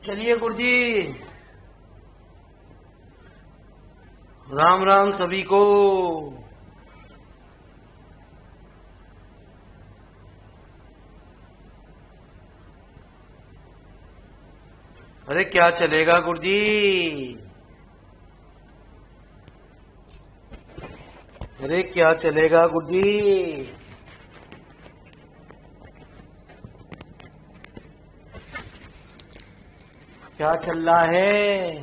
चलिए गुरुजी, राम राम सभी को। अरे क्या चलेगा गुरुजी? अरे क्या चलेगा गुरुजी? क्या चल रहा है?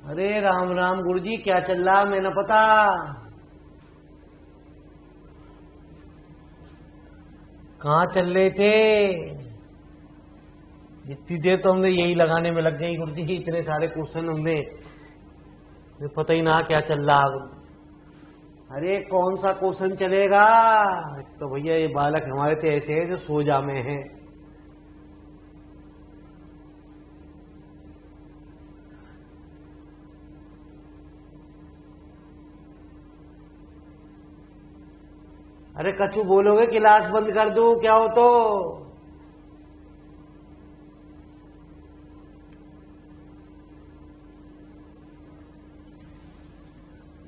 अरे राम राम गुरुजी, क्या चल रहा मैं न पता। कहाँ चल रहे थे? इतनी देर तो हमने यही लगाने में लग गई गुरुजी, इतने सारे क्वेश्चन हमने, पता ही ना क्या चल रहा। अरे कौन सा क्वेश्चन चलेगा? तो भैया ये बालक हमारे तो ऐसे हैं जो सो जामे हैं। अरे कछु बोलोगे क्लास बंद कर दूं क्या हो तो?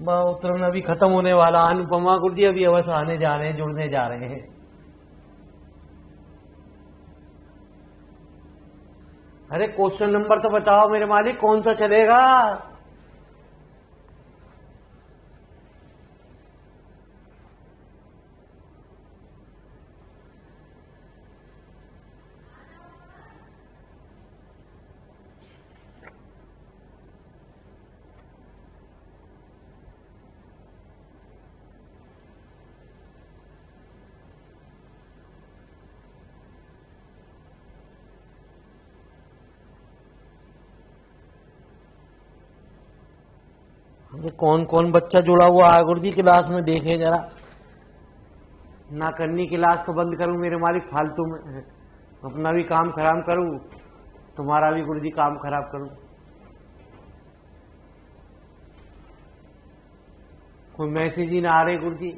उत्तरण अभी खत्म होने वाला। अनुपमा गुरुजी अभी अवश्य आने जा रहे हैं, जुड़ने जा रहे हैं। अरे क्वेश्चन नंबर तो बताओ मेरे मालिक, कौन सा चलेगा? ये कौन कौन बच्चा जुड़ा हुआ है गुरुजी क्लास में, देखे जरा। ना करनी क्लास तो बंद करूं मेरे मालिक, फालतू में अपना भी काम खराब करूं, तुम्हारा भी गुरुजी काम खराब करूं। कोई मैसेज ही ना आ रहे गुरुजी।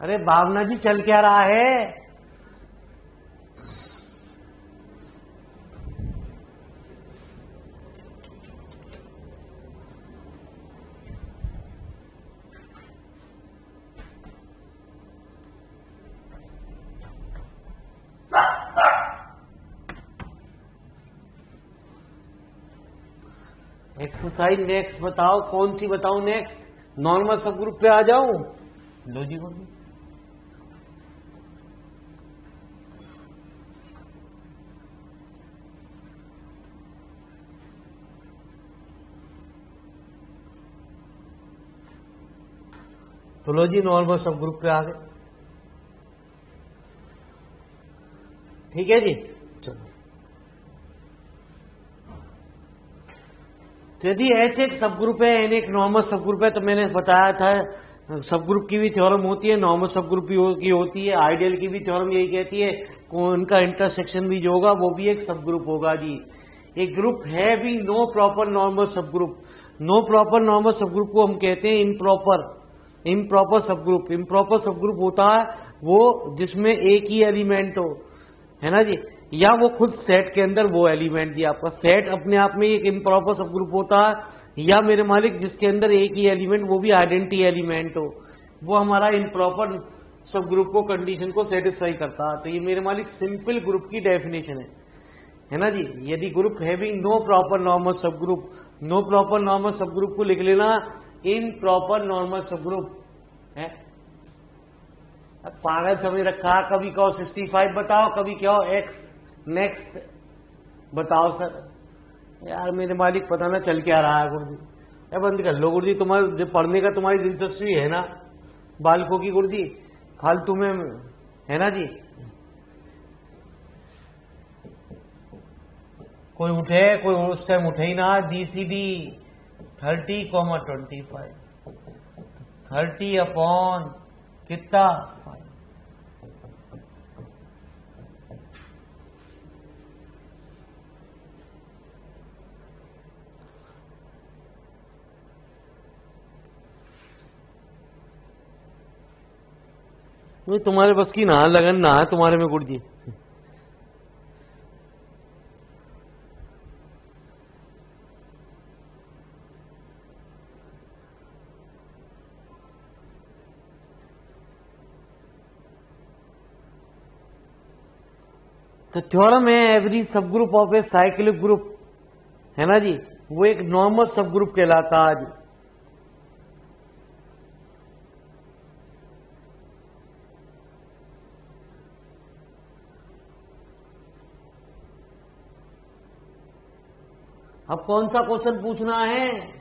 अरे भावना जी चल क्या रहा है? एक्सरसाइज नेक्स्ट बताओ, कौन सी बताऊं नेक्स्ट? नॉर्मल सब ग्रुप पे आ जाऊं? लो जी गुरुजी। तो लो जी, नॉर्मल सब ग्रुप पे आ गए। ठीक है जी, चलो। तो यदि एच एक सब ग्रुप है, एन एक नॉर्मल सब ग्रुप है, तो मैंने बताया था सब ग्रुप की भी थ्योरम होती है, नॉर्मल सब ग्रुप की होती है, आइडियल की भी थ्योरम यही कहती है, उनका इंटरसेक्शन भी जो होगा वो भी एक सब ग्रुप होगा जी। एक ग्रुप है भी no proper normal subgroup. No proper normal subgroup को हम कहते हैं इम्प्रॉपर सब ग्रुप। इम्प्रॉपर सब ग्रुप होता है वो जिसमें एक ही एलिमेंट हो, है ना जी, या वो खुद सेट के अंदर वो एलिमेंट दिया। आपका सेट अपने आप में एक इम्प्रॉपर सब ग्रुप होता है, या मेरे मालिक जिसके अंदर एक ही एलिमेंट, वो भी आइडेंटिटी एलिमेंट हो, वो हमारा इम्प्रॉपर सब ग्रुप को कंडीशन को सेटिस्फाई करता है। तो ये मेरे मालिक सिंपल ग्रुप की डेफिनेशन है ना जी। यदि group having no proper normal subgroup, no proper normal subgroup को लिख लेना improper normal subgroup है। अब पागल समझ रखा, कभी कहो 65 बताओ, कभी कहो एक्स नेक्स्ट बताओ सर। यार मेरे मालिक पता ना चल क्या रहा है गुरुजी। ये बंद कर लो गुरुजी, तुम्हारे जो पढ़ने का तुम्हारी दिलचस्पी है ना बालकों की गुरुजी, फालतू में, है ना जी। कोई उठे, कोई उस टाइम उठे ही ना। जीसीडी 30,25 30 अपॉन कितना? वो तुम्हारे बस की ना लगन ना है तुम्हारे में गुड़ जी। तो थ्योरम है एवरी सब group of a cyclic group, है ना जी, वो एक नॉर्मल सब ग्रुप कहलाता है जी। अब कौन सा क्वेश्चन पूछना है?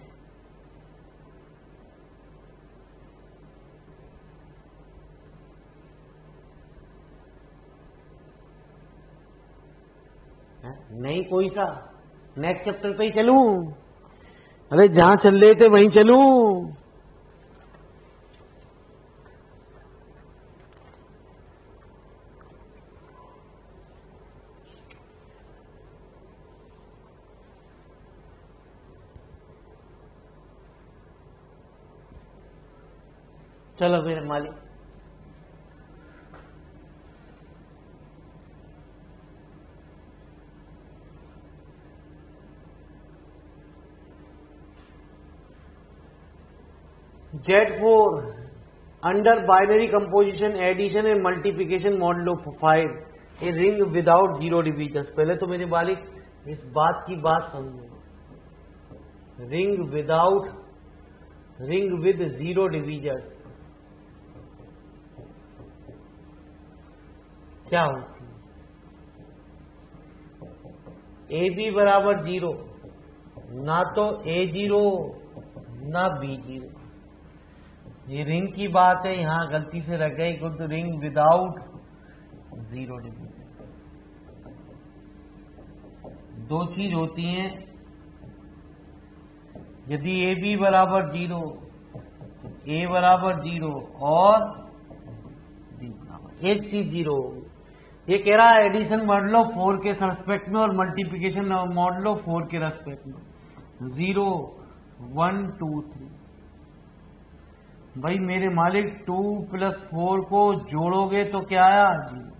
नहीं कोई सा, नेक्स्ट चैप्टर पे ही चलूं? अरे जहां चल रहे थे वहीं चलूं? चलो फिर मालिक। Z4 under binary composition, addition and multiplication model of 5, a ring without zero divisions। पहले तो मेरे मालिक इस बात की बात समझो, रिंग विद जीरो डिविजन्स क्या होती है? ए बी बराबर जीरो, ना तो ए जीरो ना बी जीरो। ये रिंग की बात है, यहां गलती से रह गई, good ring without zero division. दो चीज होती हैं, यदि ए बी बराबर जीरो, ए बराबर जीरो और बी बराबर, एक चीज जीरो होगी। ये कह रहा है एडिशन मॉडलो 4 के रेस्पेक्ट में और मल्टीप्लिकेशन मॉडलो 4 के रेस्पेक्ट में, 0 1 2 3। भाई मेरे मालिक 2 + 4 को जोड़ोगे तो क्या आया? 0।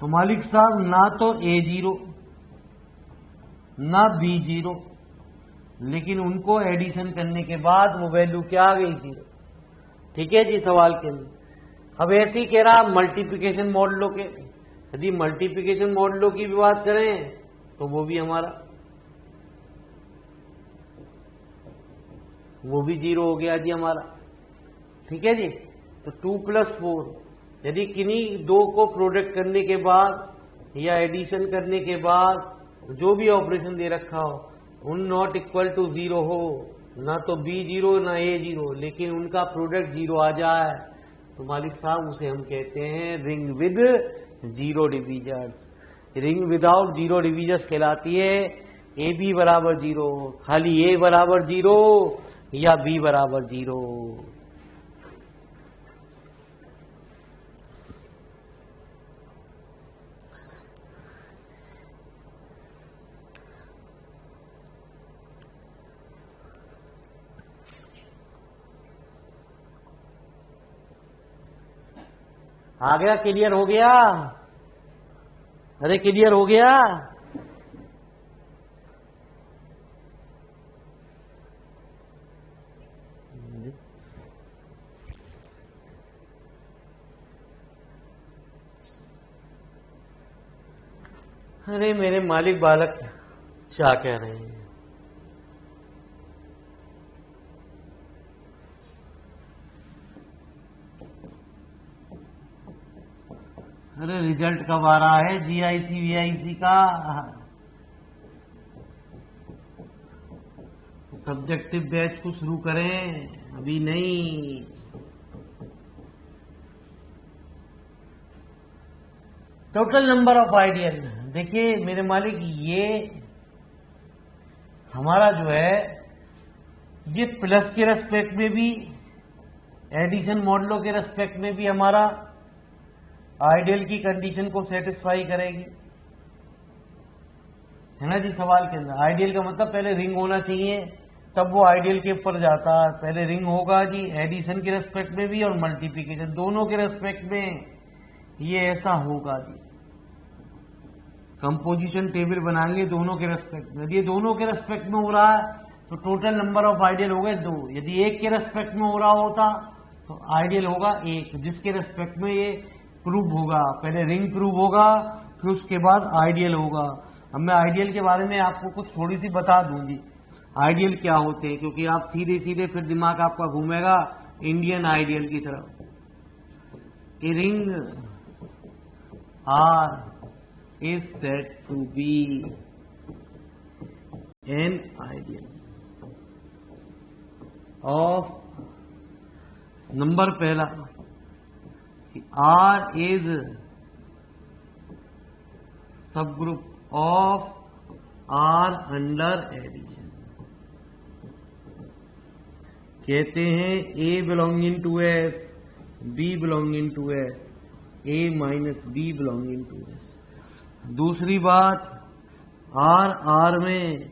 तो मालिक साहब ना तो ए जीरो ना बी जीरो, लेकिन उनको एडिशन करने के बाद वो वैल्यू क्या आ गई? 0। ठीक है जी, सवाल के लिए। अब ऐसे ही कह रहा मल्टीप्लिकेशन मॉडलों के, यदि मल्टीप्लिकेशन मॉडलों की भी बात करें तो वो भी हमारा, वो भी 0 हो गया जी हमारा। ठीक है जी। तो 2 + 4, यदि किन्हीं दो को प्रोडक्ट करने के बाद या एडिशन करने के बाद जो भी ऑपरेशन दे रखा हो, उन नॉट इक्वल टू 0 हो, ना तो बी जीरो ना ए जीरो, लेकिन उनका प्रोडक्ट 0 आ जाए, तो मालिक साहब उसे हम कहते हैं ring with zero divisions. Ring without zero divisions कहलाती है ए बी बराबर 0, खाली ए बराबर 0 या बी बराबर 0। आ गया? क्लियर हो गया? अरे क्लियर हो गया? अरे मेरे मालिक बालक क्या कह रहे हैं? अरे रिजल्ट कब आ रहा है जीआईसी वीआईसी का? सब्जेक्टिव बैच को शुरू करें, अभी नहीं। टोटल नंबर ऑफ आइडियल, देखिए मेरे मालिक ये हमारा जो है ये प्लस के रेस्पेक्ट में भी, एडिशन मॉडलों के रेस्पेक्ट में भी हमारा आइडियल की कंडीशन को सेटिस्फाई करेगी, है ना जी। सवाल के अंदर आइडियल का मतलब पहले रिंग होना चाहिए, तब वो आइडियल के ऊपर जाता है। पहले रिंग होगा जी एडिशन के रेस्पेक्ट में भी और मल्टीप्लिकेशन दोनों के रेस्पेक्ट में, ये ऐसा होगा जी। कंपोजिशन टेबल बनाएंगे दोनों के रेस्पेक्ट में, यदि दोनों के रेस्पेक्ट में हो रहा है तो टोटल नंबर ऑफ आइडियल हो गए 2। यदि एक के रेस्पेक्ट में हो रहा होता तो आइडियल होगा 1, जिसके रेस्पेक्ट में ये प्रूव होगा। पहले रिंग प्रूव होगा, फिर उसके बाद आइडियल होगा। अब मैं आइडियल के बारे में आपको कुछ थोड़ी सी बता दूंगी, आइडियल क्या होते हैं, क्योंकि आप सीधे सीधे फिर दिमाग आपका घूमेगा इंडियन आइडियल की तरफ। A ring R is said to be an ideal of, number पहला, R is subgroup of R under addition. कहते हैं a belonging to S, b belonging to S, a minus b belonging to S. दूसरी बात, R R में,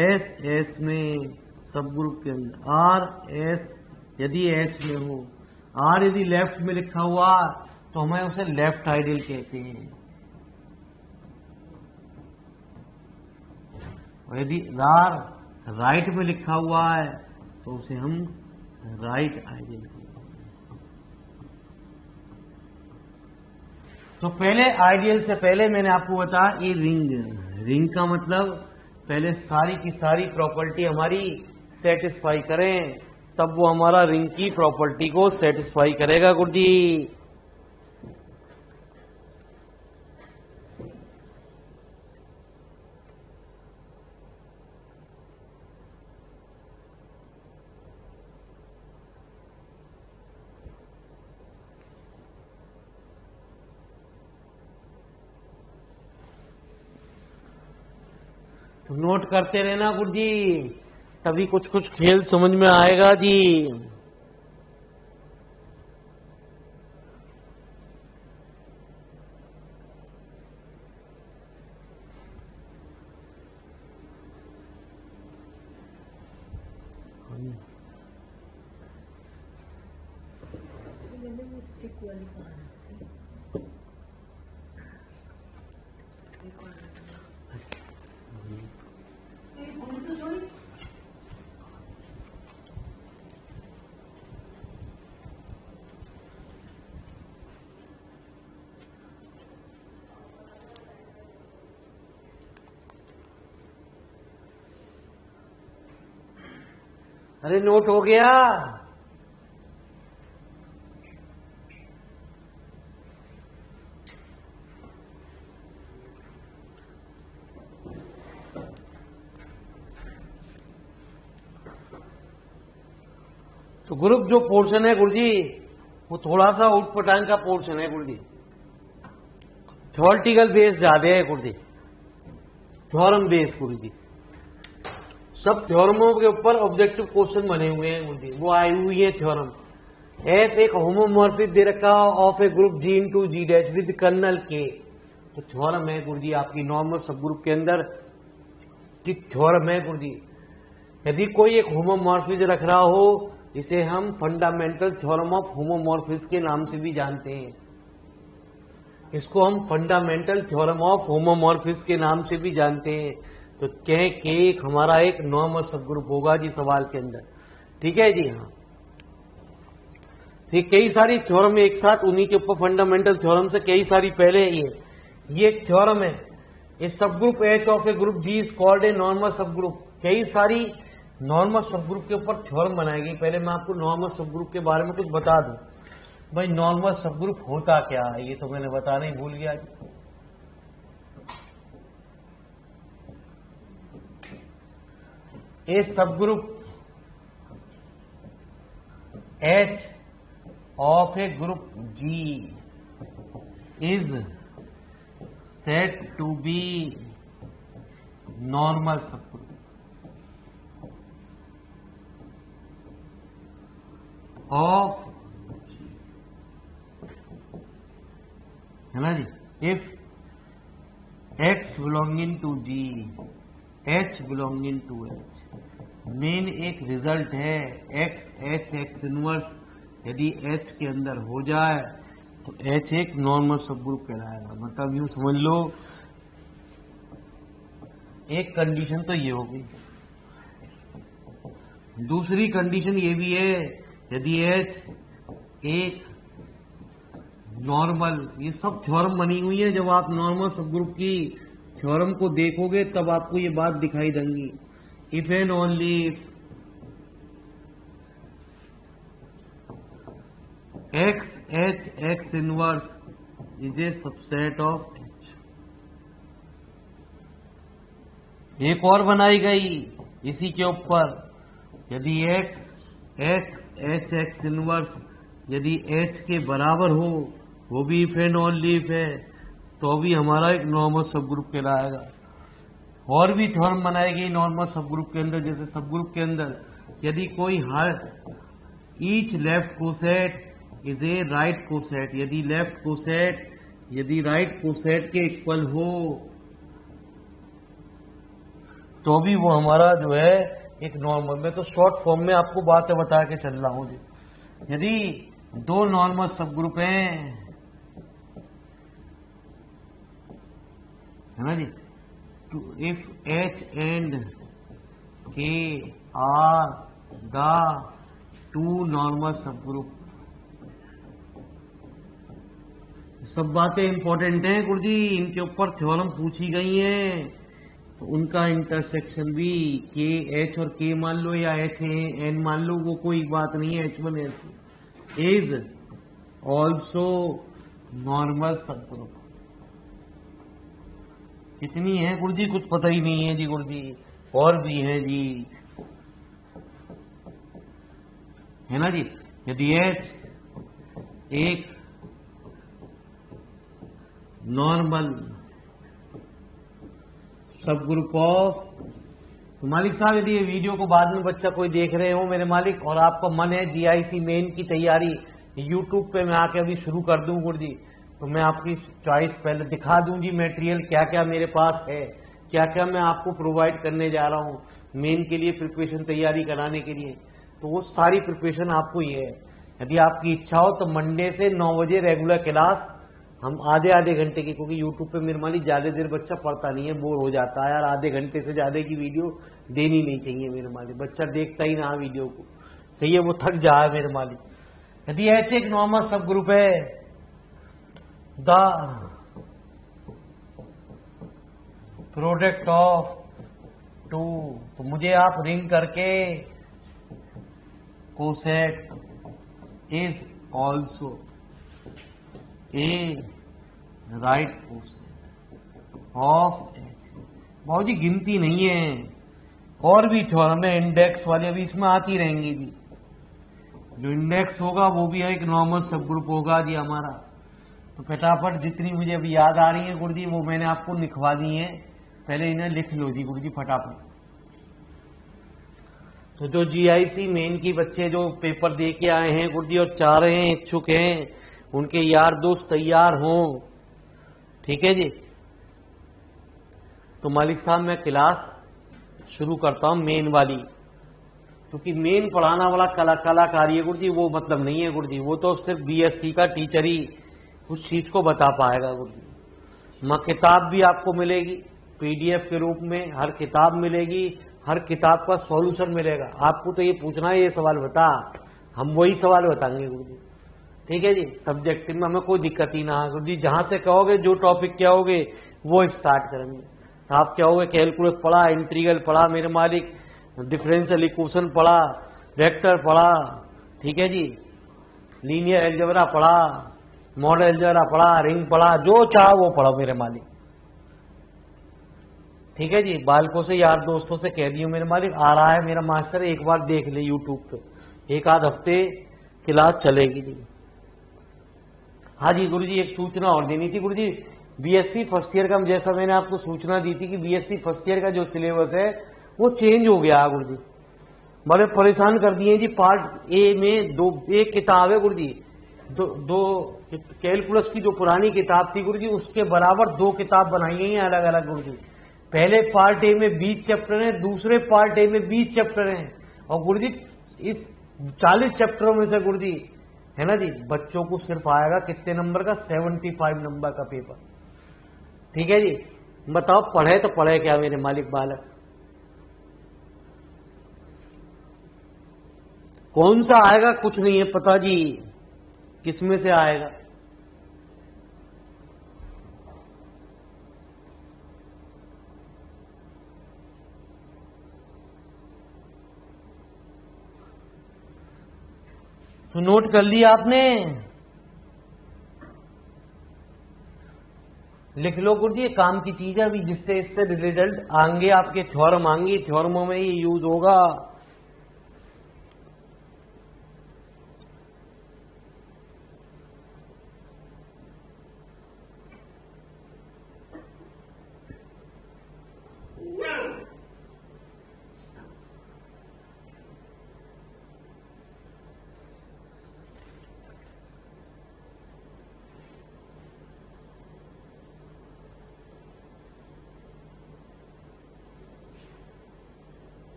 S S में, सब group के अंदर आर एस यदि एस में हो, आर यदि लेफ्ट में लिखा हुआ तो हमें उसे लेफ्ट आइडियल कहते हैं, और यदि आर राइट में लिखा हुआ है तो उसे हम राइट आइडियल कहते हैं। तो पहले आइडियल से पहले मैंने आपको बताया ये रिंग, रिंग का मतलब पहले सारी की सारी प्रॉपर्टी हमारी सेटिस्फाई करें, तब वो हमारा रिंग की प्रॉपर्टी को सेटिस्फाई करेगा गुरुजी। तो नोट करते रहना गुरुजी, तभी कुछ कुछ खेल समझ में आएगा जी। अरे नोट हो गया? तो ग्रुप जो पोर्शन है गुरुजी वो थोड़ा सा उठपटांग का पोर्शन है गुरुजी, थ्योरेटिकल बेस ज्यादा है गुरुजी, थ्योरम बेस गुरुजी। सब थ्योरमों के ऊपर ऑब्जेक्टिव क्वेश्चन बने हुए हैं गुरुजी, वो आई हुई है थ्योरम। एफ एक होमोमॉर्फिक दे रखा of a group G into G dash with kernel K, तो थ्योरम है गुरुजी आपकी नॉर्मल सब ग्रुप के अंदर की थ्योरम है गुरुजी। यदि कोई एक होमोमॉर्फिज रख रहा हो, इसे हम फंडामेंटल थ्योरम ऑफ होमोमॉर्फिज के नाम से भी जानते हैं, इसको हम फंडामेंटल थ्योरम ऑफ होमोमॉर्फिज के नाम से भी जानते हैं। तो कहें कि एक हमारा एक नॉर्मल सब ग्रुप होगा जी सवाल के अंदर, ठीक है जी। हाँ, तो कई सारी थ्योरम एक साथ, उन्हीं के ऊपर फंडामेंटल थ्योरम से कई सारी पहले ये एक थ्योरम है। A subgroup H of a group G is called a normal subgroup. कई सारी नॉर्मल सब ग्रुप के ऊपर थ्योरम बनाई गई। पहले मैं आपको नॉर्मल सब ग्रुप के बारे में कुछ बता दूं, भाई नॉर्मल सब ग्रुप होता क्या है, ये तो मैंने बताना ही भूल गया। A subgroup H of a group G is said to be normal subgroup of, है ना जी। If x belonging to G, h belonging to H, main एक रिजल्ट है एक्स एच एक्स इनवर्स यदि H के अंदर हो जाए तो एच एक नॉर्मल सब ग्रुप कहलाएगा। मतलब यूं समझ लो, एक कंडीशन तो ये हो गई। दूसरी कंडीशन ये भी है यदि एच एक नॉर्मल, ये सब थ्योरम बनी हुई है, जब आप नॉर्मल सब ग्रुप की थ्योरम को देखोगे तब आपको ये बात दिखाई देंगी। If and only if x H x inverse is a subset of H. एक और बनाई गई इसी के ऊपर, यदि x x H x inverse यदि एच के बराबर हो, वो भी इफ एंड ओनली इफ है, तो भी हमारा एक नॉर्मल सब ग्रुप कहलाएगा। और भी थ्योरम बनाई गई नॉर्मल सब ग्रुप के अंदर, जैसे सब ग्रुप के अंदर यदि कोई हर each left coset is a right coset, यदि लेफ्ट कोसेट यदि राइट कोसेट के इक्वल हो तो भी वो हमारा जो है एक नॉर्मल। मैं तो शॉर्ट फॉर्म में आपको बातें बता के चल रहा हूं जी। यदि दो नॉर्मल सब ग्रुप हैं, है ना जी, to if H and K are the two normal subgroup। सब बातें इंपॉर्टेंट हैं गुरुजी, इनके ऊपर थ्योरम पूछी गई हैं, तो उनका इंटरसेक्शन भी के एच और के मान लो या एच एन मान लो, वो कोई बात नहीं है। H1 is also normal subgroup. कितनी है गुरुजी कुछ पता ही नहीं है जी गुरुजी, और भी है जी, है ना जी। यदि H एक नॉर्मल सब ग्रुप ऑफ, तो मालिक साहब यदि ये वीडियो को बाद में बच्चा कोई देख रहे हो मेरे मालिक, और आपका मन है जीआईसी मेन की तैयारी यूट्यूब पे मैं आके अभी शुरू कर दूं गुरुजी, तो मैं आपकी चॉइस पहले दिखा दूं जी, मटेरियल क्या क्या मेरे पास है, क्या क्या मैं आपको प्रोवाइड करने जा रहा हूं मेन के लिए प्रिपरेशन तैयारी कराने के लिए। तो वो सारी प्रिपरेशन आपको ही है। यदि आपकी इच्छा हो तो मंडे से 9 बजे रेगुलर क्लास हम आधे आधे घंटे की, क्योंकि यूट्यूब पे मेरे मालिक ज्यादा देर बच्चा पढ़ता नहीं है, बोर हो जाता है यार, आधे घंटे से ज्यादा की वीडियो देनी नहीं चाहिए मेरे मालिक, बच्चा देखता ही ना वीडियो को, सही है, वो थक जाए मेरे मालिक। यदि एच एक नॉर्मल सब ग्रुप है, द प्रोडक्ट ऑफ टू, तो मुझे आप रिंग करके coset is also a right coset of H. बहुत जी गिनती नहीं है, और भी थ्योरम है इंडेक्स वाले, अभी इसमें आती रहेंगी जी। जो इंडेक्स होगा वो भी एक नॉर्मल सब ग्रुप होगा जी हमारा। तो फटाफट जितनी मुझे अभी याद आ रही है गुरुजी वो मैंने आपको लिखवा दी है, पहले इन्हें लिख लो जी गुरुजी फटाफट। तो जो जीआईसी मेन की बच्चे जो पेपर दे के आए हैं गुरुजी और चाह रहे हैं, इच्छुक हैं, उनके यार दोस्त तैयार हों, ठीक है जी। तो मालिक साहब मैं क्लास शुरू करता हूं मेन वाली, क्योंकि मेन पढ़ाना वाला कलाकारी है गुरुजी, वो मतलब नहीं है गुरुजी, वो तो सिर्फ बीएससी का टीचर ही उस चीज को बता पाएगा गुरुजी। मां किताब भी आपको मिलेगी पीडीएफ के रूप में, हर किताब मिलेगी, हर किताब का सॉल्यूशन मिलेगा। आपको तो ये पूछना है ये सवाल बता, हम वही सवाल बताएंगे गुरुजी, ठीक है जी। सब्जेक्ट में हमें कोई दिक्कत ही ना है गुरुजी, जहां से कहोगे जो टॉपिक क्या होगे वो स्टार्ट करेंगे। तो आप क्या होगे, कैलकुलस पढ़ा, इंटीग्रल पढ़ा मेरे मालिक, डिफरेंशियल इक्वेशन पढ़ा, वेक्टर पढ़ा, ठीक है जी, लीनियर अलजेब्रा पढ़ा, मॉडल अलजेब्रा पढ़ा, रिंग पढ़ा, जो चाह वो पढ़ो मेरे मालिक, ठीक है जी। बालकों से यार दोस्तों से कह दियो मेरे मालिक आ रहा है मेरा मास्टर, एक बार देख ले यूट्यूब पे, एक आध हफ्ते क्लास चलेगी जी। हाँ जी गुरुजी एक सूचना और देनी थी गुरुजी, बीएससी फर्स्ट ईयर का, जैसा मैंने आपको सूचना दी थी कि बीएससी फर्स्ट ईयर का जो सिलेबस है वो चेंज हो गया गुरुजी, बड़े परेशान कर दिए जी। पार्ट ए में एक किताब है गुरुजी, दो कैलकुलस की जो पुरानी किताब थी गुरुजी उसके बराबर 2 किताब बनाई गई हैं अलग अलग गुरुजी। पहले पार्ट ए में 20 चैप्टर हैं, दूसरे पार्ट ए में 20 चैप्टर हैं, और गुरुजी इस 40 चैप्टरों में से गुरुजी है ना जी, बच्चों को सिर्फ आएगा कितने नंबर का? 75 नंबर का पेपर। ठीक है जी, बताओ पढ़े तो पढ़े क्या मेरे मालिक बालक? कौन सा आएगा कुछ नहीं है पता जी, किसमें से आएगा। तो नोट कर लिया आपने? लिख लो गुरुजी, ये काम की चीज है अभी, जिससे इससे रिलेटेड आएंगे आपके थ्योरम, आएंगे थ्योरमों में ये यूज होगा।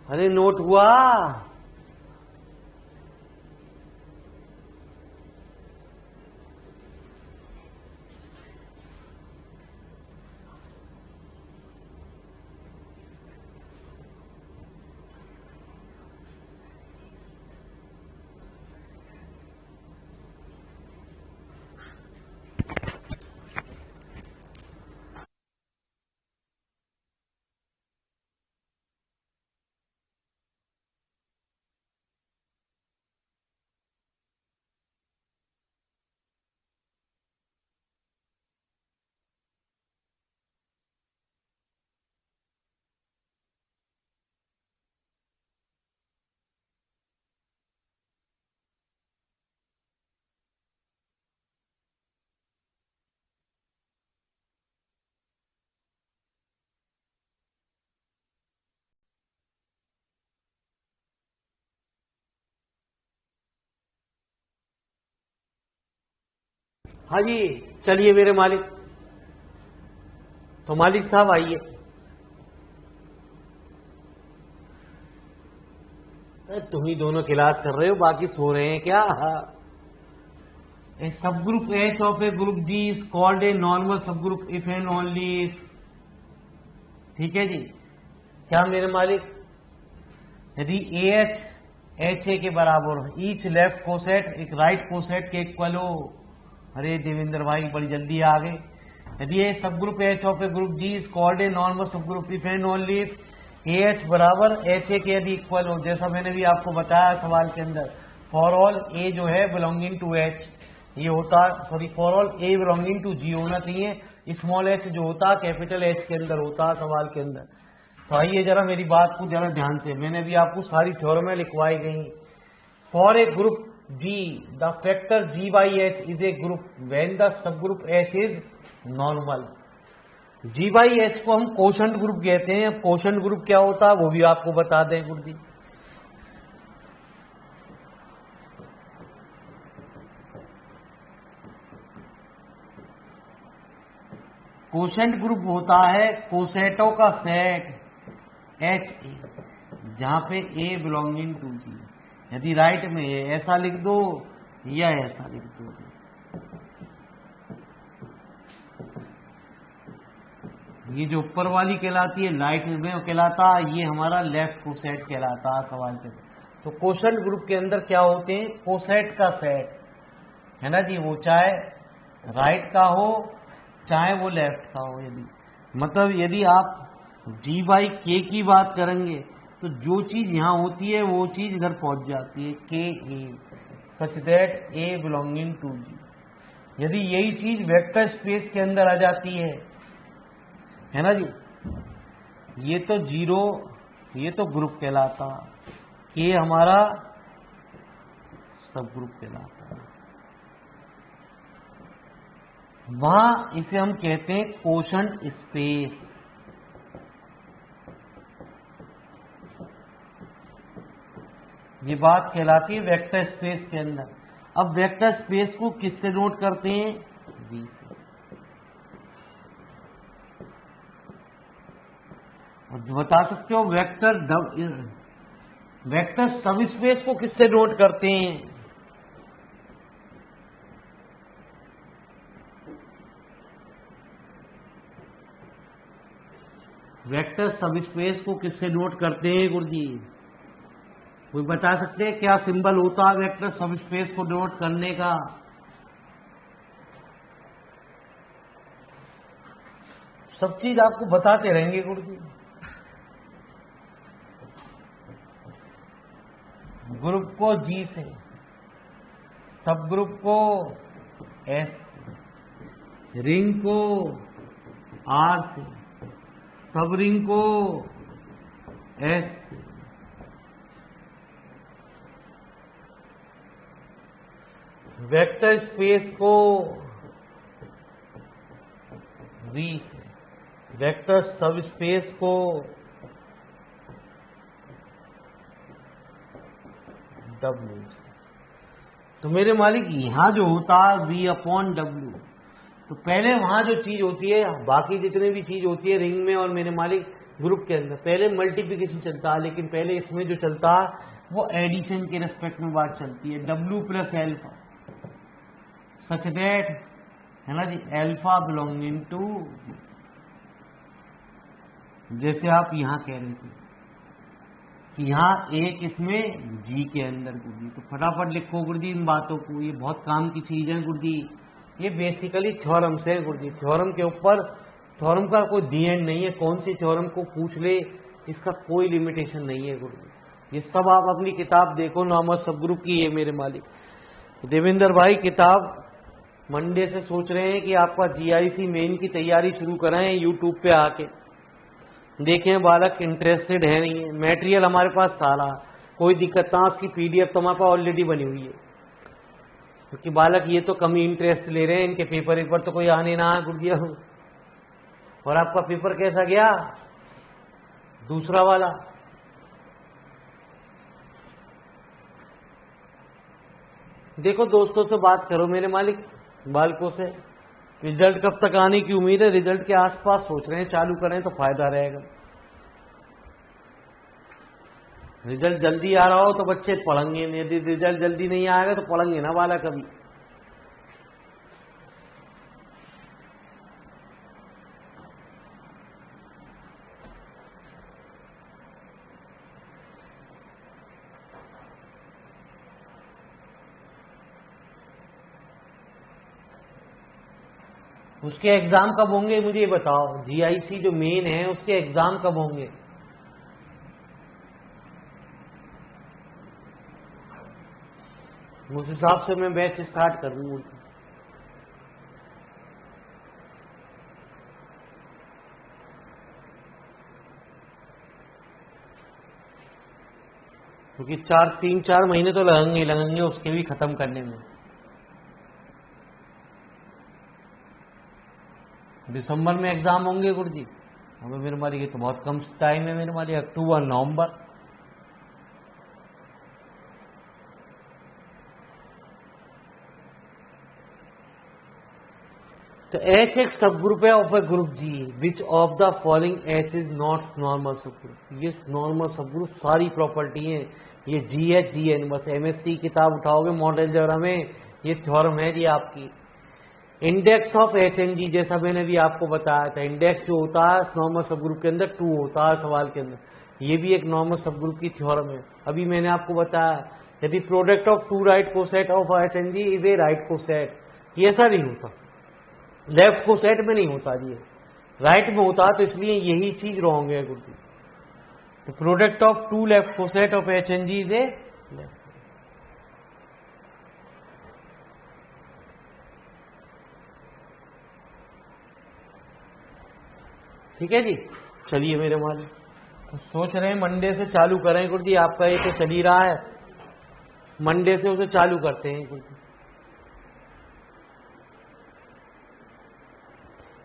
अरे नोट हुआ? हाँ जी, चलिए मेरे मालिक। तो मालिक साहब आइए। तुम ही दोनों क्लास कर रहे हो, बाकी सो रहे हैं क्या? A subgroup H of a group G is called a normal subgroup if and only if। ठीक है जी, क्या मेरे मालिक? यदि AH HA के बराबर हो, ईच लेफ्ट कोसेट एक राइट कोसेट के इक्वल हो। अरे देवेंद्र भाई बड़ी जल्दी आ गए। यदि a subgroup H of a group G is called a normal subgroup if and only if AH बराबर HA के यदि इक्वल हो, जैसा मैंने भी आपको बताया सवाल के अंदर, फॉर ऑल A जो है बिलोंगिंग टू H ये होता, sorry for all A belonging to G होना चाहिए, स्मॉल h जो होता कैपिटल H के अंदर होता सवाल के अंदर। तो आइए जरा मेरी बात को जरा ध्यान से, मैंने भी आपको सारी थ्योरमें लिखवाई गई। For a group G the factor G by H is a group when the subgroup H is normal। G by H को हम कोशेंट ग्रुप कहते हैं। अब कोशेंट ग्रुप क्या होता है वो भी आपको बता दें गुरुजी। कोशेंट ग्रुप होता है कोसेटों का सेट H जहां पे A बिलोंगिंग टू G। यदि राइट में ऐसा लिख दो या ऐसा लिख दो, ये जो ऊपर वाली कहलाती है राइट में कहलाता, ये हमारा लेफ्ट कोसेट कहलाता सवाल के। तो कोशेंट ग्रुप के अंदर क्या होते हैं? कोसेट का सेट है ना जी, वो चाहे राइट का हो चाहे वो लेफ्ट का हो। यदि मतलब यदि आप G बाई K की बात करेंगे तो जो चीज यहां होती है वो चीज इधर पहुंच जाती है K A such that A belonging to G। यदि यही चीज वेक्टर स्पेस के अंदर आ जाती है ना जी, ये तो जीरो, ये तो ग्रुप कहलाता, K हमारा सब ग्रुप कहलाता, वहां इसे हम कहते हैं कोशेंट स्पेस। ये बात कहलाती है वेक्टर स्पेस के अंदर। अब वेक्टर स्पेस को किससे नोट करते हैं? V से। और बता सकते हो वेक्टर सब स्पेस को किससे नोट करते हैं? वेक्टर सब स्पेस को किससे नोट करते हैं गुरुजी? कोई बता सकते हैं क्या सिंबल होता है वेक्टर सब स्पेस को नोट करने का? सब चीज आपको बताते रहेंगे गुरुजी। ग्रुप को G से, सब ग्रुप को S से, रिंग को R से, सब रिंग को S से, वेक्टर स्पेस को V से, वेक्टर सब स्पेस को W से। तो मेरे मालिक यहां जो होता है V/W, तो पहले वहां जो चीज होती है, बाकी जितने भी चीज होती है रिंग में और मेरे मालिक ग्रुप के अंदर, पहले मल्टीप्लिकेशन चलता है, लेकिन पहले इसमें जो चलता है वो एडिशन के रेस्पेक्ट में बात चलती है। W + अल्फा सच दैट, है ना जी, अल्फा बिलोंगिंग टू, जैसे आप यहां कह रहे थे कि यहाँ एक इसमें G के अंदर गुरुजी, तो फटाफट लिखो गुरुजी इन बातों को, ये बहुत काम की चीज है गुरुजी। ये बेसिकली थ्योरम्स है गुरुजी। थ्योरम के ऊपर, थ्योरम का कोई दी एंड नहीं है, कौन सी थ्योरम को पूछ ले इसका कोई लिमिटेशन नहीं है गुरुजी। ये सब आप अपनी किताब देखो, नॉर्मल सब ग्रुप की है मेरे मालिक। देवेंद्र भाई किताब मंडे से सोच रहे हैं कि आपका GIC मेन की तैयारी शुरू कराएं, यूट्यूब पे आके देखें, बालक इंटरेस्टेड है नहीं है। मटेरियल हमारे पास सारा, कोई दिक्कत ना, उसकी PDF तो हमारे पास ऑलरेडी बनी हुई है, क्योंकि बालक ये तो कम ही इंटरेस्ट ले रहे हैं, इनके पेपर एक बार तो कोई आने ना गुरुजी। और आपका पेपर कैसा गया दूसरा वाला? देखो दोस्तों से बात करो मेरे मालिक, बालकों से, रिजल्ट कब तक आने की उम्मीद है? रिजल्ट के आसपास सोच रहे हैं, चालू करें तो फायदा रहेगा। रिजल्ट जल्दी आ रहा हो तो बच्चे पढ़ेंगे, यदि रिजल्ट जल्दी नहीं आएगा तो पढ़ेंगे ना वाला कभी। उसके एग्जाम कब होंगे मुझे ये बताओ। GIC जो मेन है उसके एग्जाम कब होंगे? उस हिसाब से मैं बैच स्टार्ट कर दूंगा। क्योंकि 3-4 महीने तो लगेंगे उसके भी खत्म करने में। दिसंबर में एग्जाम होंगे गुरुजी। हमें मेरे मालिक ये तो बहुत कम टाइम है मेरे मालिक, अक्टूबर नवंबर। तो H एक सब ग्रुप है of a group G, which of the following H is not normal सब ग्रुप। ये नॉर्मल सब ग्रुप सारी प्रॉपर्टी है, ये GH GN, बस MSc किताब उठाओगे मॉडल जरा में, ये थ्योरम है जी आपकी। इंडेक्स ऑफ HNG, जैसा मैंने भी आपको बताया था, इंडेक्स जो होता है नॉर्मल सब ग्रुप के अंदर 2 होता है सवाल के अंदर, ये भी एक नॉर्मल सब ग्रुप की थ्योरम है। अभी मैंने आपको बताया, यदि product of 2 right coset of HNG is a right coset, ये ऐसा नहीं होता, लेफ्ट कोसेट में नहीं होता जी, राइट में होता, तो इसलिए यही चीज रॉन्ग है गुरुजी। तो product of 2 left coset of HNG is a left. ठीक है जी, चलिए मेरे मालिक, तो सोच रहे हैं मंडे से चालू करें गुरुजी। आपका ये तो चल ही रहा है, मंडे से उसे चालू करते हैं गुरुजी।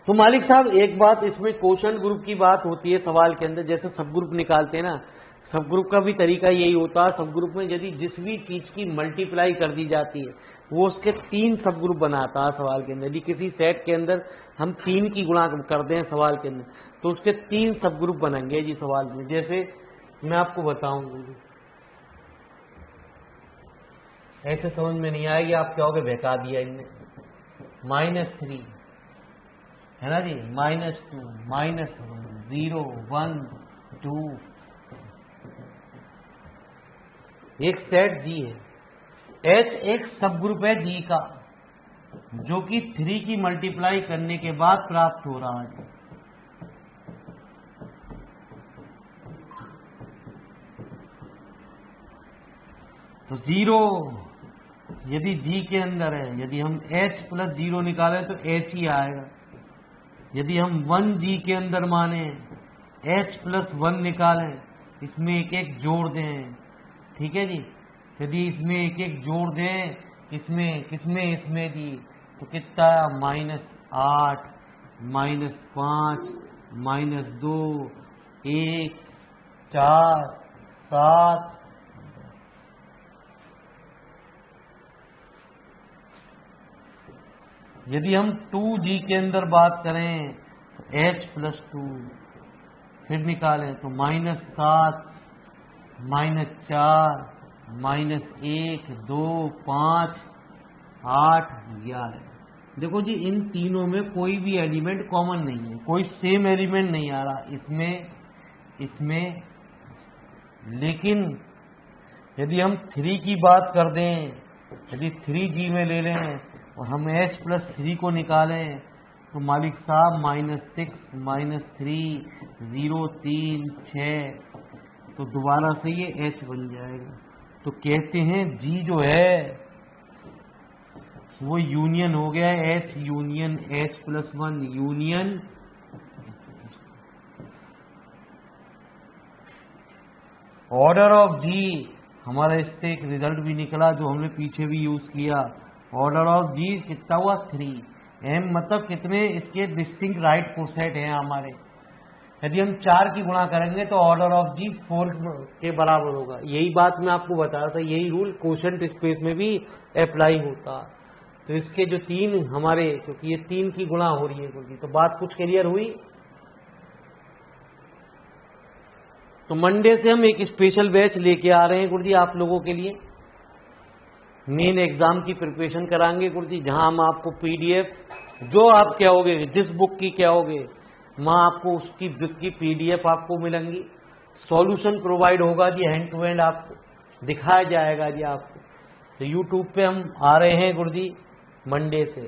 तो मालिक साहब एक बात, इसमें क्वेश्चन ग्रुप की बात होती है सवाल के अंदर, जैसे सब ग्रुप निकालते हैं ना, सब ग्रुप का भी तरीका यही होता है। सब ग्रुप में यदि जिस भी चीज की मल्टीप्लाई कर दी जाती है वो उसके 3 सब ग्रुप बनाता है सवाल के अंदर। यदि किसी सेट के अंदर हम 3 की गुणा कर दें सवाल के अंदर तो उसके 3 सब ग्रुप बनेंगे जी सवाल में। जैसे मैं आपको बताऊंगा, ऐसे समझ में नहीं आएगी, आप क्या होगे बहका दिया इनने। -3 है ना जी, -2 -1 0 1 2, एक सेट जी है। H एक सब ग्रुप है जी का जो कि 3 की मल्टीप्लाई करने के बाद प्राप्त हो रहा है। तो 0 यदि जी के अंदर है, यदि हम H + 0 निकालें तो H ही आएगा। यदि हम 1 जी के अंदर माने H + 1 निकालें, इसमें एक एक जोड़ दें, ठीक है जी। यदि इसमें एक एक जोड़ दें किसमें किसमें इसमें जी, तो कितना -8 -5 -2 1 4 7। यदि हम 2G के अंदर बात करें तो H + 2 फिर निकालें तो -7 -4 -1 2 5 8 11। देखो जी इन तीनों में कोई भी एलिमेंट कॉमन नहीं है, कोई सेम एलिमेंट नहीं आ रहा इसमें। लेकिन यदि हम 3 की बात कर दें, यदि 3G में ले लें और हम H + 3 को निकालें तो मालिक साहब -6 -3 0 3 6, तो दोबारा से ये H बन जाएगा। तो कहते हैं G जो है वो यूनियन हो गया है, H union H + 1 union order of G। हमारा इससे एक रिजल्ट भी निकला जो हमने पीछे भी यूज किया। ऑर्डर ऑफ G कितना हुआ 3। M मतलब कितने इसके डिस्टिंक्ट राइट कोसेट हैं हमारे। यदि हम 4 की गुणा करेंगे तो ऑर्डर ऑफ G 4 के बराबर होगा। यही बात मैं आपको बता रहा था, यही रूल कोशेंट स्पेस में भी अप्लाई होता। तो इसके जो 3 हमारे, क्योंकि ये 3 की गुणा हो रही है, तो बात कुछ क्लियर हुई। तो मंडे से हम एक स्पेशल बैच लेके आ रहे हैं गुरुजी आप लोगों के लिए। मेन एग्जाम की प्रिपरेशन कराएंगे गुरुजी, जहां हम आपको PDF जो आप कहोगे, जिस बुक की कहोगे, वहां आपको उसकी बुक की PDF आपको मिलेंगी। सॉल्यूशन प्रोवाइड होगा जी, हैंड टू हैंड आपको दिखाया जाएगा जी आपको। तो यूट्यूब पे हम आ रहे हैं गुरुजी मंडे से।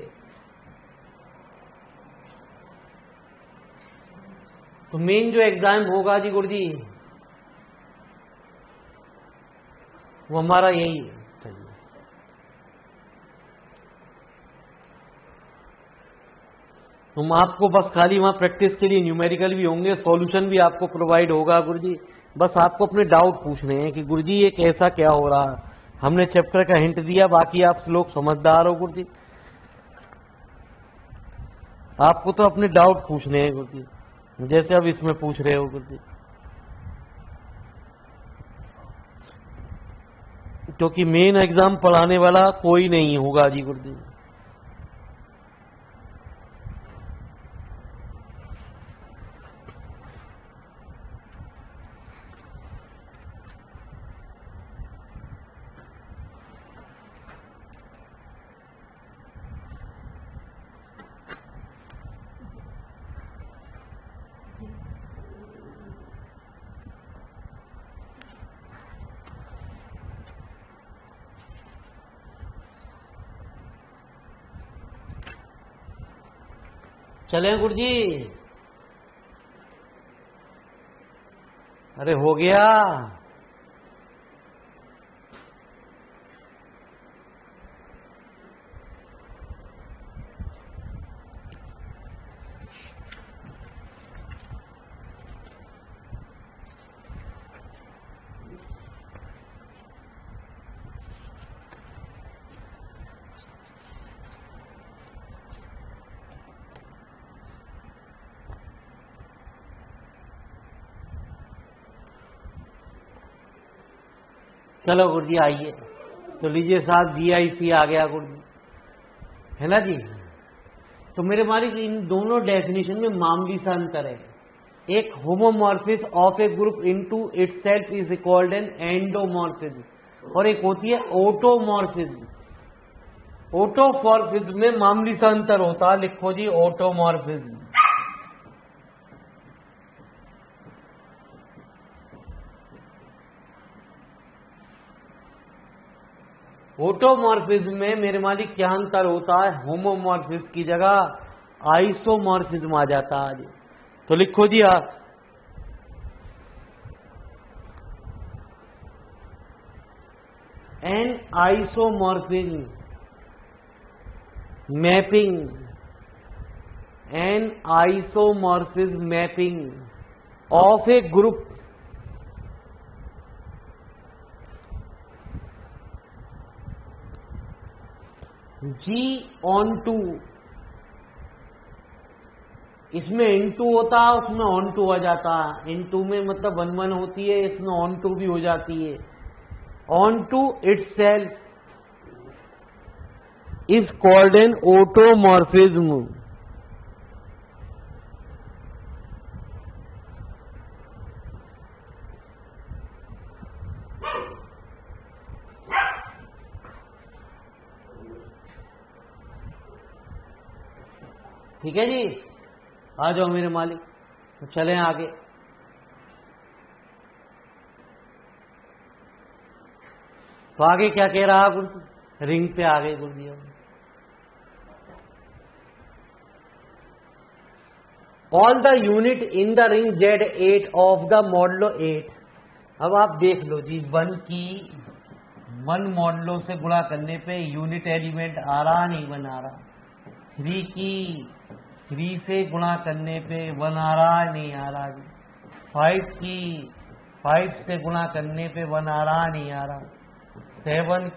तो मेन जो एग्जाम होगा जी गुरुजी वो हमारा यही है। तुम आपको बस खाली वहां प्रैक्टिस के लिए न्यूमेरिकल भी होंगे, सॉल्यूशन भी आपको प्रोवाइड होगा गुरुजी। बस आपको अपने डाउट पूछने हैं कि गुरुजी ये कैसा क्या हो रहा है। हमने चैप्टर का हिंट दिया, बाकी आप लोग समझदार हो गुरुजी। आपको तो अपने डाउट पूछने हैं गुरुजी, जैसे अब इसमें पूछ रहे हो गुरुजी, क्योंकि मेन एग्जाम पढ़ाने वाला कोई नहीं होगा जी गुरुजी। चलें गुरुजी? अरे हो गया। चलो गुरु जी आइए, तो लीजिए साहब GIC आ गया गुरु जी, है ना जी। तो मेरे मालिक इन दोनों डेफिनेशन में मामूली सा अंतर है। एक homomorphism of a group into itself is called an endomorphism, और एक होती है ऑटोमॉर्फिज्म। ऑटोमॉर्फिज्म में मामूली सा अंतर होता है, लिखो जी ऑटोमॉर्फिज्म। ऑटोमॉर्फिज्म में मेरे मालिक क्या अंतर होता है, होमोमॉर्फिज्म की जगह आइसोमॉर्फिज्म आ जाता है। तो लिखो जी आप, N isomorphism mapping, N isomorphism mapping of a group G onto, इसमें N2 होता है, उसमें on2 आ जाता है। N2 में मतलब 1 1 होती है, इसमें on2 भी हो जाती है। onto itself is called an automorphism। ठीक है जी, आ जाओ मेरे मालिक, तो चलें आगे। तो आगे क्या कह रहा गुरु जी, रिंग पे आ गए गुरु जी। All the unit in the ring Z8 of the modulo 8। अब आप देख लो जी, 1 मॉडलो से गुणा करने पे यूनिट एलिमेंट आ रहा नहीं, 1 आ रहा। 3 से गुणा करने पे 1 आ रहा नहीं आ रहा जी। 5 से गुणा करने पे 1 आ रहा नहीं आ रहा। 7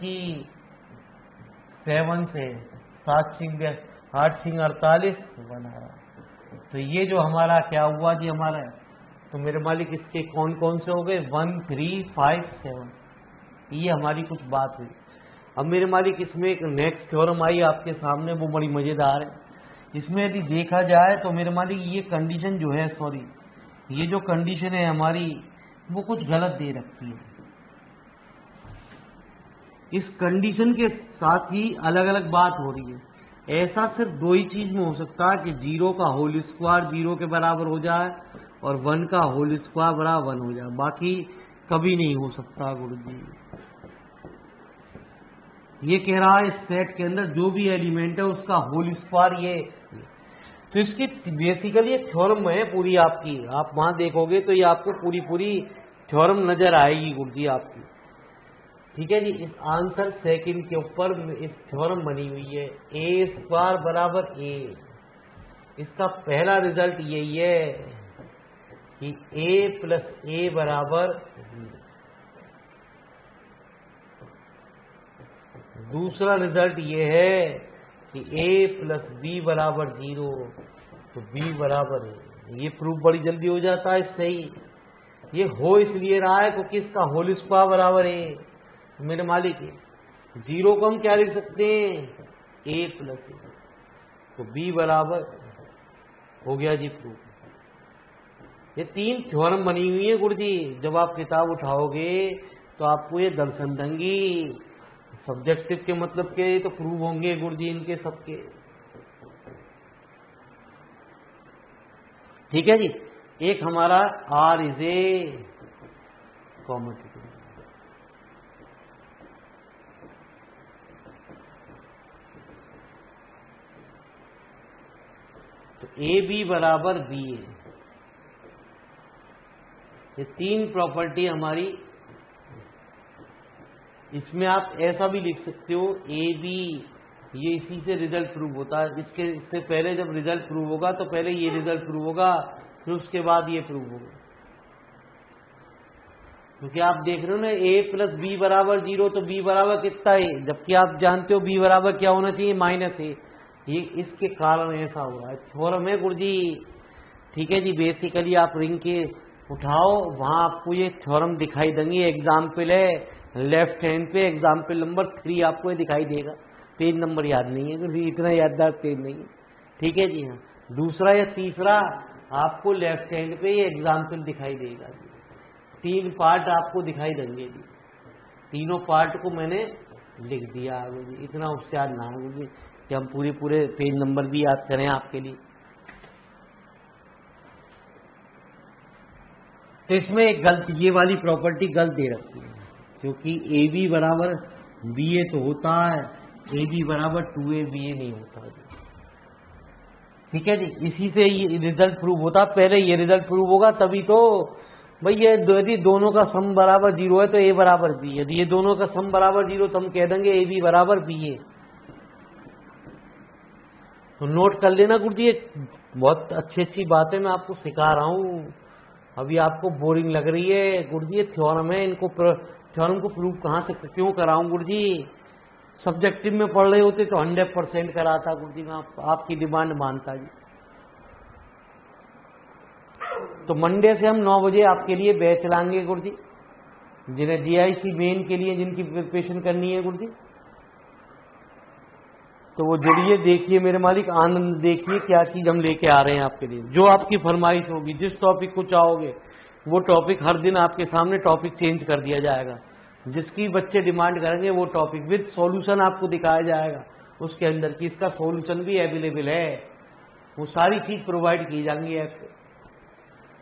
से 7 छिंग 8 छिंग 48 1 आ रहा। तो ये जो हमारा क्या हुआ जी हमारा, तो मेरे मालिक इसके कौन कौन से हो गए, 1 3 5 7, ये हमारी कुछ बात हुई। अब मेरे मालिक इसमें एक नेक्स्ट थ्योरम आई आपके सामने, वो बड़ी मजेदार है। इसमें यदि देखा जाए तो मेरे मालिक ये कंडीशन जो है, सॉरी ये जो कंडीशन है हमारी, वो कुछ गलत दे रखी है। इस कंडीशन के साथ ही अलग अलग बात हो रही है। ऐसा सिर्फ 2 ही चीज में हो सकता है कि 0 का होल स्क्वायर 0 के बराबर हो जाए और 1 का होल स्क्वायर बराबर 1 हो जाए, बाकी कभी नहीं हो सकता गुरु जी। ये कह रहा है इस सेट के अंदर जो भी एलिमेंट है उसका होल स्क्वायर ये, तो इसकी बेसिकली एक थ्योरम है पूरी आपकी, आप वहां देखोगे तो ये आपको पूरी थ्योरम नजर आएगी गुरु जी आपकी। ठीक है जी, इस आंसर सेकंड के ऊपर इस थ्योरम बनी हुई है, ए स्क्वायर बराबर ए। इसका पहला रिजल्ट यही है कि ए प्लस ए बराबर 0। दूसरा रिजल्ट ये है कि a प्लस बी बराबर 0, तो b बराबर है। ये प्रूफ बड़ी जल्दी हो जाता है इससे ही। ये हो इसलिए रहा है क्योंकि इसका होल स्क्वायर बराबर है। तो मेरे मालिक 0 को हम क्या लिख सकते हैं, a प्लस ए, तो b बराबर हो गया जी प्रूफ। ये 3 थ्योरम बनी हुई है गुरु जी, जब आप किताब उठाओगे तो आपको ये दर्शन देंगी। सब्जेक्टिव के मतलब के तो प्रूव होंगे गुरु जी इनके सबके। ठीक है जी, एक हमारा R इज ए कॉम्यूटेटिव, तो ए बी बराबर बी ए। ये 3 प्रॉपर्टी हमारी। इसमें आप ऐसा भी लिख सकते हो ए बी, ये इसी से रिजल्ट प्रूव होता है। इससे पहले जब रिजल्ट प्रूव होगा तो पहले ये रिजल्ट प्रूव होगा, फिर उसके बाद ये प्रूव होगा। क्योंकि आप देख रहे हो ना, ए प्लस बी बराबर 0, तो बी बराबर कितना है, जबकि आप जानते हो बी बराबर क्या होना चाहिए, -a। ये इसके कारण ऐसा हो रहा है। थ्योरम है गुरु जी। ठीक है जी, बेसिकली आप रिंग के उठाओ, वहां आपको ये थ्योरम दिखाई देंगी। एग्जाम्पल है लेफ्ट हैंड पे एग्जाम्पल नंबर 3 आपको ये दिखाई देगा। पेज नंबर याद नहीं है क्योंकि इतना याददार पेज नहीं है। ठीक है जी। हाँ, दूसरा या तीसरा आपको लेफ्ट हैंड पे ये एग्जाम्पल दिखाई देगा जी। 3 पार्ट आपको दिखाई देंगे जी। तीनों पार्ट को मैंने लिख दिया आगे जी। इतना होशियार ना हो जी कि हम पूरे पूरे पेज नंबर भी याद करें आपके लिए। तो इसमें एक गलत ये वाली प्रॉपर्टी गलत दे रखी है, क्योंकि ए बी बराबर बी ए तो होता है, ए बी बराबर 2a बी ए नहीं होता। ठीक है जी। इसी से ये रिजल्ट प्रूव होता, पहले ये रिजल्ट प्रूव होगा तभी तो भाई ये यदि दोनों का सम बराबर 0 है तो ए बराबर बी, यदि ये दोनों का सम बराबर 0 तो हम कह देंगे ए बी बराबर बी ए। तो नोट कर लेना गुरुजी, बहुत अच्छी अच्छी बातें मैं आपको सिखा रहा हूँ। अभी आपको बोरिंग लग रही है गुरुजी, ये थ्योरम है, इनको थ्योरम को प्रूव कहाँ से क्यों कराऊं गुरुजी। सब्जेक्टिव में पढ़ रहे होते तो 100% कराता गुरुजी, मैं आपकी डिमांड मानता जी। तो मंडे से हम 9 बजे आपके लिए बैच लाएंगे गुरुजी, जिन्हें जीआईसी मेन के लिए जिनकी प्रिपरेशन करनी है गुरुजी, तो वो जुड़िए, देखिए मेरे मालिक, आनंद देखिए क्या चीज हम लेके आ रहे हैं आपके लिए। जो आपकी फरमाइश होगी, जिस टॉपिक को चाहोगे वो टॉपिक हर दिन आपके सामने टॉपिक चेंज कर दिया जाएगा। जिसकी बच्चे डिमांड करेंगे वो टॉपिक विद सॉल्यूशन आपको दिखाया जाएगा, उसके अंदर की इसका सॉल्यूशन भी अवेलेबल है, वो सारी चीज प्रोवाइड की जाएंगी आपको।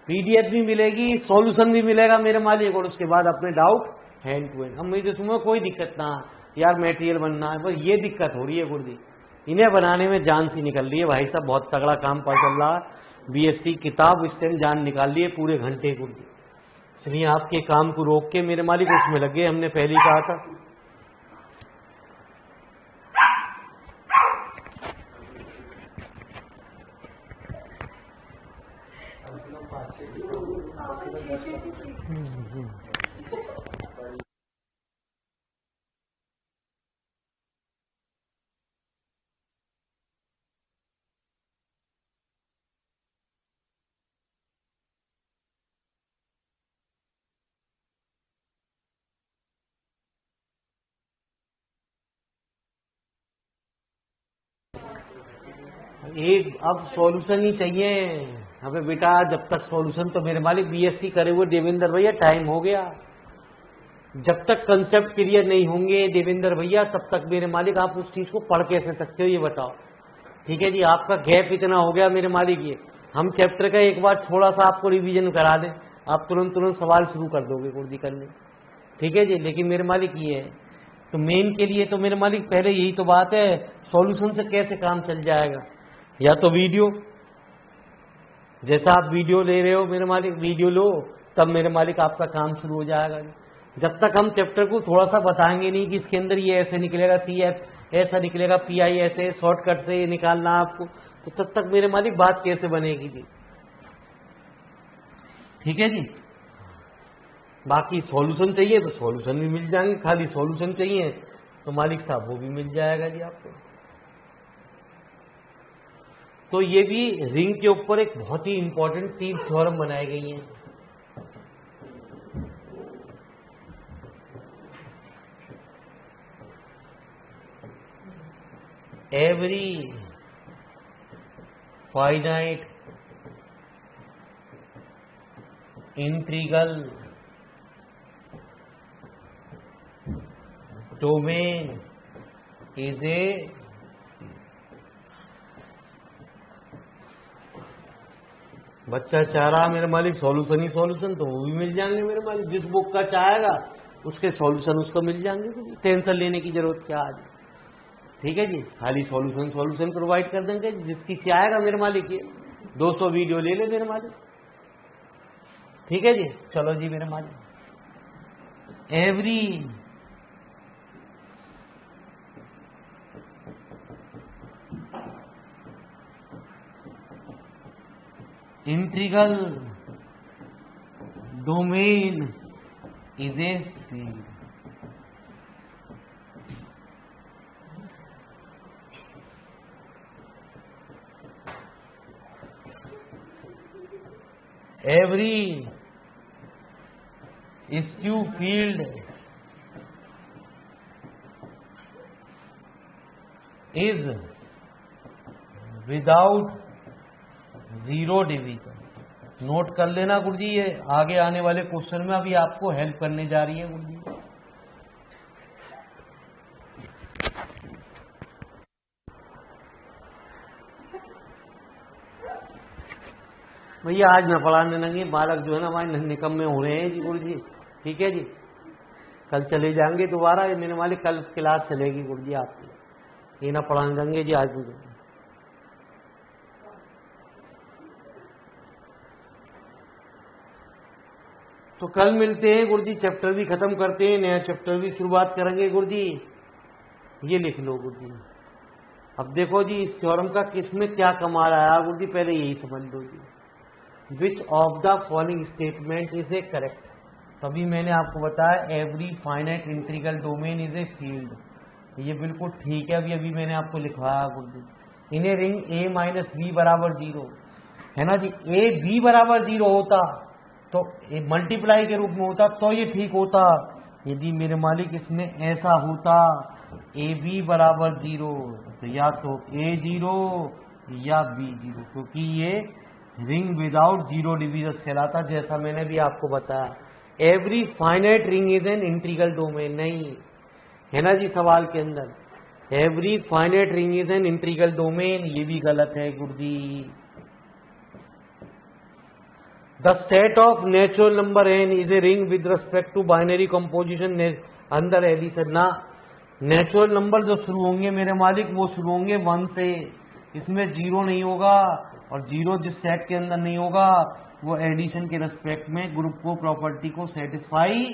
पीडीएफ भी मिलेगी, सॉल्यूशन भी मिलेगा मेरे मालिक, और उसके बाद अपने डाउट हैंड टू हैंड। अब मुझे तुम्हें कोई दिक्कत ना यार मटेरियल बनना है, बस ये दिक्कत हो रही है गुरुजी, इन्हें बनाने में जान सी निकल रही है भाई साहब, बहुत तगड़ा काम पर चल रहा है। बीएससी किताब इस टाइम जान निकाल ली है पूरे घंटे गुरुजी, इसलिए आपके काम को रोक के मेरे मालिक उसमें लगे। हमने पहले ही कहा था एक अब सॉल्यूशन ही चाहिए हमें बेटा। जब तक सॉल्यूशन, तो मेरे मालिक बीएससी करे हुए देवेंद्र भैया टाइम हो गया, जब तक कंसेप्ट क्लियर नहीं होंगे देवेंद्र भैया तब तक मेरे मालिक आप उस चीज को पढ़ कैसे सकते हो ये बताओ। ठीक है जी, आपका गैप इतना हो गया मेरे मालिक, ये हम चैप्टर का एक बार थोड़ा सा आपको रिवीजन करा दें, आप तुरंत तुरंत सवाल शुरू कर दोगे गुरुजी करने। ठीक है जी, लेकिन मेरे मालिक ये है तो मेन के लिए तो मेरे मालिक पहले यही तो बात है, सॉल्यूशन से कैसे काम चल जाएगा। या तो वीडियो, जैसा आप वीडियो ले रहे हो मेरे मालिक, वीडियो लो तब मेरे मालिक आपका काम शुरू हो जाएगा। जब तक हम चैप्टर को थोड़ा सा बताएंगे नहीं कि इसके अंदर ये ऐसे निकलेगा, CF ऐसा निकलेगा, PI ऐसे शॉर्टकट से ये निकालना आपको, तो तब तक मेरे मालिक बात कैसे बनेगी जी। ठीक है जी। बाकी सॉल्यूशन चाहिए तो सॉल्यूशन भी मिल जाएंगे, खाली सॉल्यूशन चाहिए तो मालिक साहब वो भी मिल जाएगा जी आपको। तो ये भी रिंग के ऊपर एक बहुत ही इंपॉर्टेंट 3 थ्योरम बनाई गई हैं। Every finite integral domain is ए बच्चा चाह रहा मेरे मालिक सॉल्यूशन ही सॉल्यूशन, तो वो भी मिल जाएंगे मेरे मालिक, जिस बुक का चाहेगा उसके सॉल्यूशन उसको मिल जाएंगे, टेंशन लेने की जरूरत क्या आज। ठीक है जी, खाली सॉल्यूशन प्रोवाइड कर देंगे, जिसकी चाहेगा मेरे मालिक ये 200 वीडियो ले ले मेरे मालिक। ठीक है जी, चलो जी मेरे मालिक, every integral domain is a field. Every skew field is without zero division. Note कर लेना गुरु जी, ये आगे आने वाले क्वेश्चन में अभी आपको हेल्प करने जा रही है गुरु जी। भैया आज न पढ़ाने लगे, बालक जो है ना हमारे निकम्मे हो रहे हैं जी गुरु जी। ठीक है जी, कल चले जाएंगे दोबारा, ये मेरे मालिक कल क्लास चलेगी गुरु जी आपकी, ये ना पढ़ाने देंगे जी आज मुझे। तो कल मिलते हैं गुरु जी, चैप्टर भी खत्म करते हैं, नया चैप्टर भी शुरुआत करेंगे गुरु जी। ये लिख लो गुरु जी। अब देखो जी इस थ्योरम का किसमें क्या कमाल आया गुरु जी, पहले यही समझ लो जी। Which of the following statement is a correct. तभी मैंने आपको बताया every finite integral domain is a field. ये बिल्कुल ठीक है, अभी अभी मैंने आपको लिखवाया गुरु जी। In a ring a minus b बराबर जीरो, है ना जी। ए बी बराबर जीरो होता तो मल्टीप्लाई के रूप में होता तो ये ठीक होता। यदि मेरे मालिक इसमें ऐसा होता ए बी बराबर जीरो, तो या तो ए जीरो या बी जीरो, क्योंकि ये रिंग विदाउट जीरो डिवीजन कहलाता, जैसा मैंने भी आपको बताया। Every finite ring is an integral domain, नहीं है ना जी सवाल के अंदर। Every finite ring is an integral domain, ये भी गलत है गुरु जी। The set of natural number N is a ring with respect to binary composition under addition ना। नेचुरल नंबर जो शुरू होंगे मेरे मालिक वो शुरू होंगे 1 से, इसमें जीरो नहीं होगा, और जीरो जिस सेट के अंदर नहीं होगा वो एडिशन के रिस्पेक्ट में ग्रुप को प्रॉपर्टी को सेटिस्फाई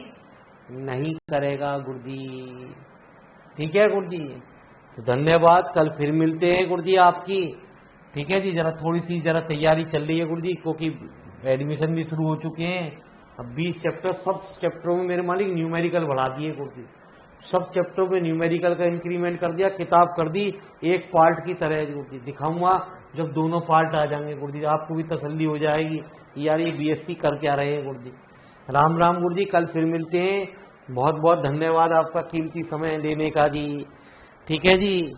नहीं करेगा गुरु जी। ठीक है गुरु जी, तो धन्यवाद, कल फिर मिलते हैं गुरु जी आपकी। ठीक है जी, जरा थोड़ी सी जरा तैयारी चल रही है गुरु जी, क्योंकि एडमिशन भी शुरू हो चुके हैं। अब 20 चैप्टर, सब चैप्टरों में मेरे मालिक न्यूमेरिकल बढ़ा दिए गुरु जी। सब चैप्टरों में न्यूमेरिकल का इंक्रीमेंट कर दिया, किताब कर दी एक पार्ट की तरह गुरु जी। दिखाऊंगा जब दोनों पार्ट आ जाएंगे गुरु जी, आपको भी तसल्ली हो जाएगी यार ये बीएससी कर क्या रहे हैं गुरु जी। राम राम गुरु जी, कल फिर मिलते हैं। बहुत बहुत धन्यवाद आपका कीमती समय देने का जी। ठीक है जी।